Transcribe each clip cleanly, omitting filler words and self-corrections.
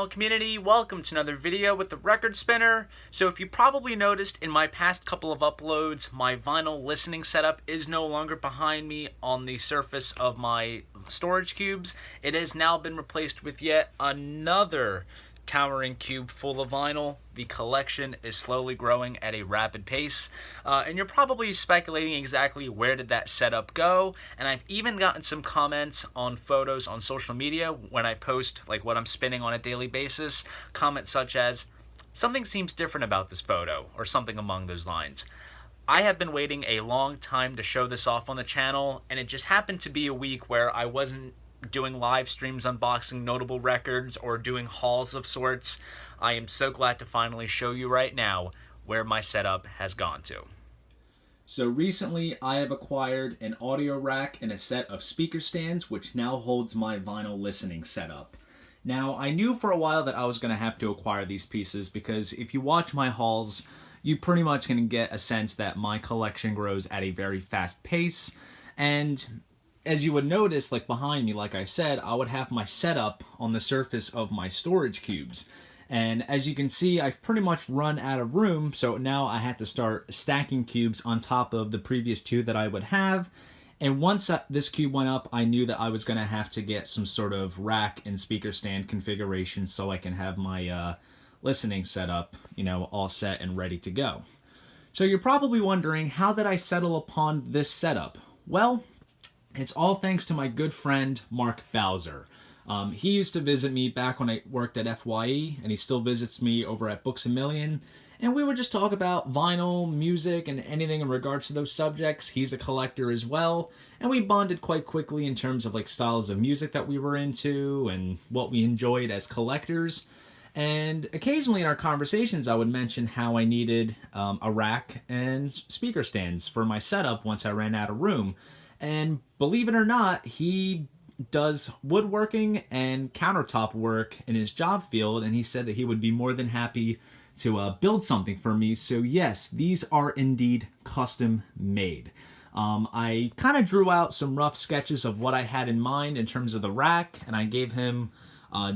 vinyl community, welcome to another video with the record spinner. So if you probably noticed in my past couple of uploads, my vinyl listening setup is no longer behind me on the surface of my storage cubes. It has now been replaced with yet another towering cube full of vinyl. The collection is slowly growing at a rapid pace, and you're probably speculating exactly where did that setup go. And I've even gotten some comments on photos on social media when I post like what I'm spinning on a daily basis. Comments such as, "Something seems different about this photo," or something along those lines. I have been waiting a long time to show this off on the channel, and it just happened to be a week where I wasn't doing live streams unboxing notable records or doing hauls of sorts. I am so glad to finally show you right now where my setup has gone to. So recently I have acquired an audio rack and a set of speaker stands which now holds my vinyl listening setup. Now I knew for a while that I was going to have to acquire these pieces because if you watch my hauls, you pretty much can get a sense that my collection grows at a very fast pace. And as you would notice, like behind me, like I said, I would have my setup on the surface of my storage cubes. And as you can see, I've pretty much run out of room, so now I had to start stacking cubes on top of the previous two that I would have. And once this cube went up, I knew that I was going to have to get some sort of rack and speaker stand configuration so I can have my listening setup, all set and ready to go. So you're probably wondering, how did I settle upon this setup? Well, it's all thanks to my good friend, Mark Bowser. He used to visit me back when I worked at FYE, and he still visits me over at Books A Million. And we would just talk about vinyl, music, and anything in regards to those subjects. He's a collector as well, and we bonded quite quickly in terms of like styles of music that we were into and what we enjoyed as collectors. And occasionally in our conversations, I would mention how I needed a rack and speaker stands for my setup once I ran out of room. And believe it or not, he does woodworking and countertop work in his job field, and he said that he would be more than happy to build something for me. So yes, these are indeed custom made. I kind of drew out some rough sketches of what I had in mind in terms of the rack, and I gave him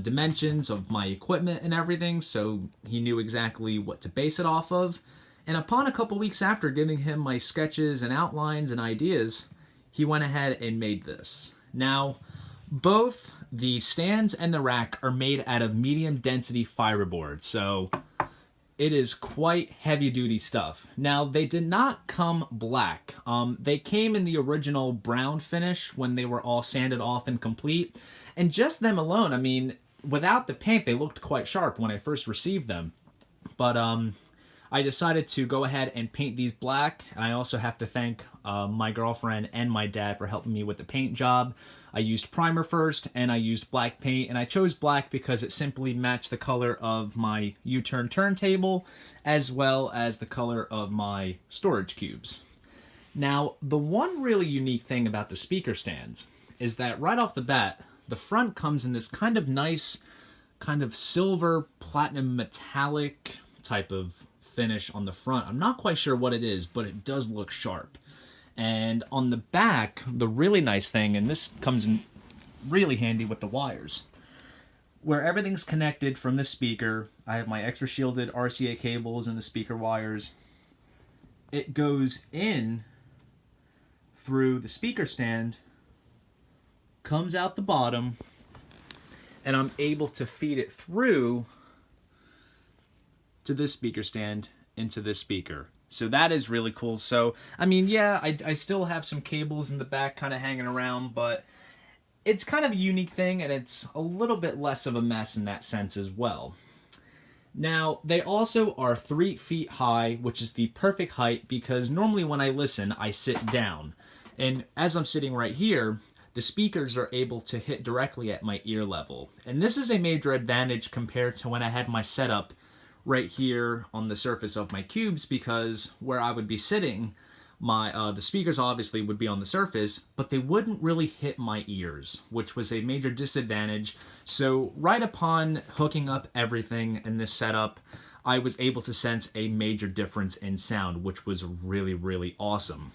dimensions of my equipment and everything, so he knew exactly what to base it off of. And upon a couple weeks after giving him my sketches and outlines and ideas, he went ahead and made this. Now, both the stands and the rack are made out of medium density fiberboard, so it is quite heavy duty stuff. Now, they did not come black. They came in the original brown finish when they were all sanded off and complete. And just them alone, I mean, without the paint, they looked quite sharp when I first received them. But I decided to go ahead and paint these black, and I also have to thank my girlfriend and my dad for helping me with the paint job. I used primer first, and I used black paint, and I chose black because it simply matched the color of my U-turn turntable, as well as the color of my storage cubes. Now, the one really unique thing about the speaker stands is that right off the bat, the front comes in this kind of nice, kind of silver, platinum, metallic type of finish on the front. I'm not quite sure what it is, but it does look sharp. And on the back, the really nice thing, and this comes in really handy with the wires, where everything's connected from the speaker. I have my extra shielded RCA cables and the speaker wires. It goes in through the speaker stand, comes out the bottom, and I'm able to feed it through to this speaker stand into this speaker. So that is really cool. So, I mean, yeah, I still have some cables in the back kind of hanging around, but it's kind of a unique thing, and it's a little bit less of a mess in that sense as well. Now, they also are 3 feet high, which is the perfect height because normally when I listen, I sit down. And as I'm sitting right here, the speakers are able to hit directly at my ear level. And this is a major advantage compared to when I had my setup right here on the surface of my cubes, because where I would be sitting, the speakers obviously would be on the surface, but they wouldn't really hit my ears, which was a major disadvantage. So right upon hooking up everything in this setup, I was able to sense a major difference in sound, which was really, really awesome.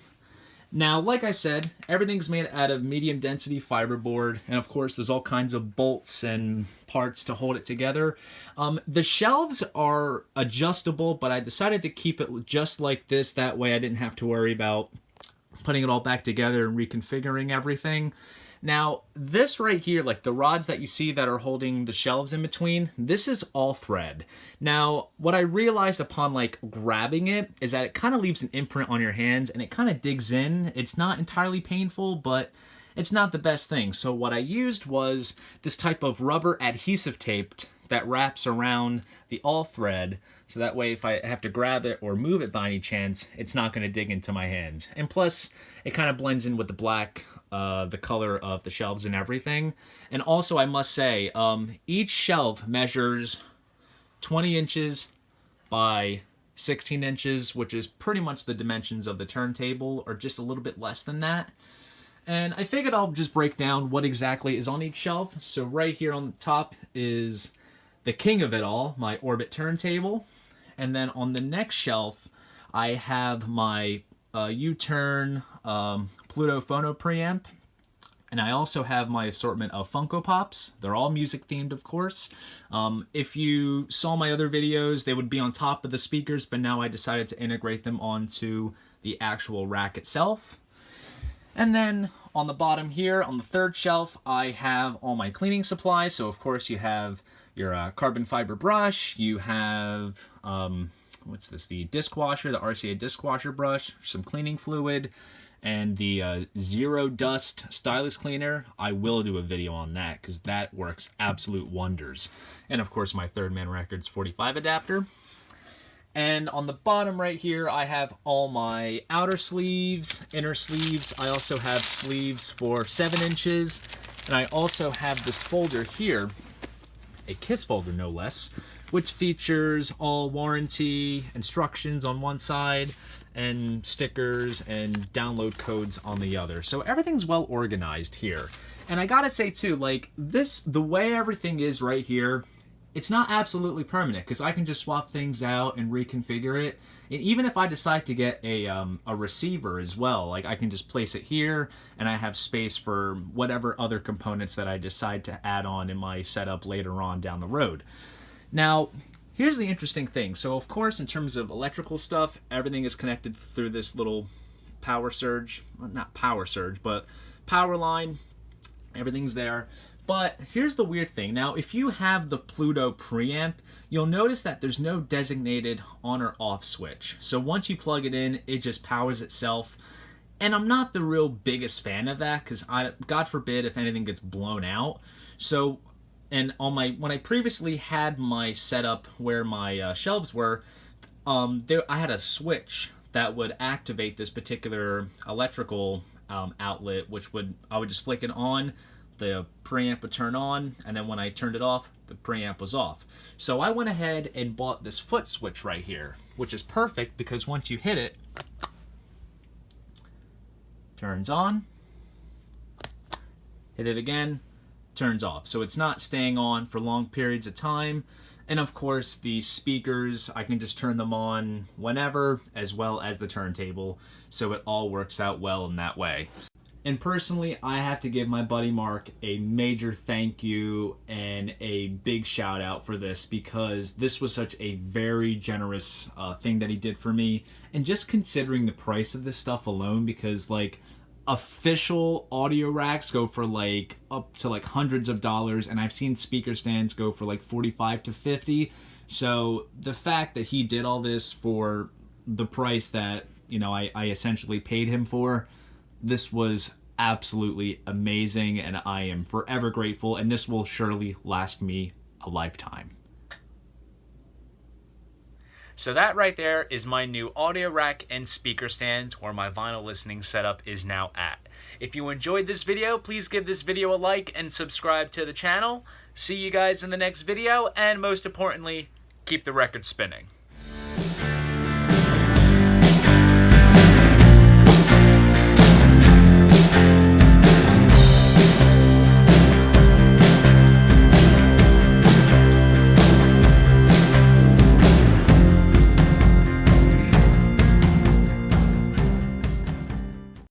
Now, like I said, everything's made out of medium density fiberboard, and of course there's all kinds of bolts and parts to hold it together. The shelves are adjustable, but I decided to keep it just like this, that way I didn't have to worry about putting it all back together and reconfiguring everything. Now, this right here, like the rods that you see that are holding the shelves in between, this is all thread. Now, what I realized upon like grabbing it is that it kind of leaves an imprint on your hands and it kind of digs in. It's not entirely painful, but it's not the best thing. So what I used was this type of rubber adhesive tape that wraps around the all thread, so that way if I have to grab it or move it by any chance, it's not going to dig into my hands. And plus, it kind of blends in with the black, the color of the shelves and everything. And also, I must say, each shelf measures 20 inches by 16 inches, which is pretty much the dimensions of the turntable, or just a little bit less than that. And I figured I'll just break down what exactly is on each shelf. So right here on the top is the king of it all, my Orbit turntable. And then on the next shelf, I have my U-Turn Pluto Phono preamp. And I also have my assortment of Funko Pops. They're all music themed, of course. If you saw my other videos, they would be on top of the speakers, but now I decided to integrate them onto the actual rack itself. And then on the bottom here, on the third shelf, I have all my cleaning supplies. So of course you have your carbon fiber brush, you have, what's this, the disc washer, the RCA disc washer brush, some cleaning fluid, and the Zero Dust Stylus Cleaner. I will do a video on that because that works absolute wonders. And of course my Third Man Records 45 adapter. And on the bottom right here, I have all my outer sleeves, inner sleeves. I also have sleeves for 7 inches. And I also have this folder here, a KISS folder no less, which features all warranty instructions on one side and stickers and download codes on the other. So everything's well organized here. And I gotta say too, like this, the way everything is right here, it's not absolutely permanent because I can just swap things out and reconfigure it. And even if I decide to get a receiver as well, like I can just place it here and I have space for whatever other components that I decide to add on in my setup later on down the road. Now, here's the interesting thing. So of course, in terms of electrical stuff, everything is connected through this little power surge, well, not power surge, but power line. Everything's there. But here's the weird thing. Now, if you have the Pluto preamp, you'll notice that there's no designated on or off switch. So once you plug it in, it just powers itself. And I'm not the real biggest fan of that because God forbid if anything gets blown out. So, and on my, when I previously had my setup where my shelves were, I had a switch that would activate this particular electrical outlet, which I would just flick it on. The preamp would turn on, and then when I turned it off, the preamp was off. So I went ahead and bought this foot switch right here, which is perfect because once you hit it, turns on, hit it again, turns off. So it's not staying on for long periods of time. And of course, the speakers, I can just turn them on whenever, as well as the turntable. So it all works out well in that way. And personally, I have to give my buddy Mark a major thank you and a big shout out for this because this was such a very generous thing that he did for me. And just considering the price of this stuff alone, because like official audio racks go for like up to like hundreds of dollars, and I've seen speaker stands go for like 45 to 50. So the fact that he did all this for the price that, you know, I essentially paid him for, this was absolutely amazing, and I am forever grateful, and this will surely last me a lifetime. So that right there is my new audio rack and speaker stands where my vinyl listening setup is now at. If you enjoyed this video, please give this video a like and subscribe to the channel. See you guys in the next video, and most importantly, keep the record spinning.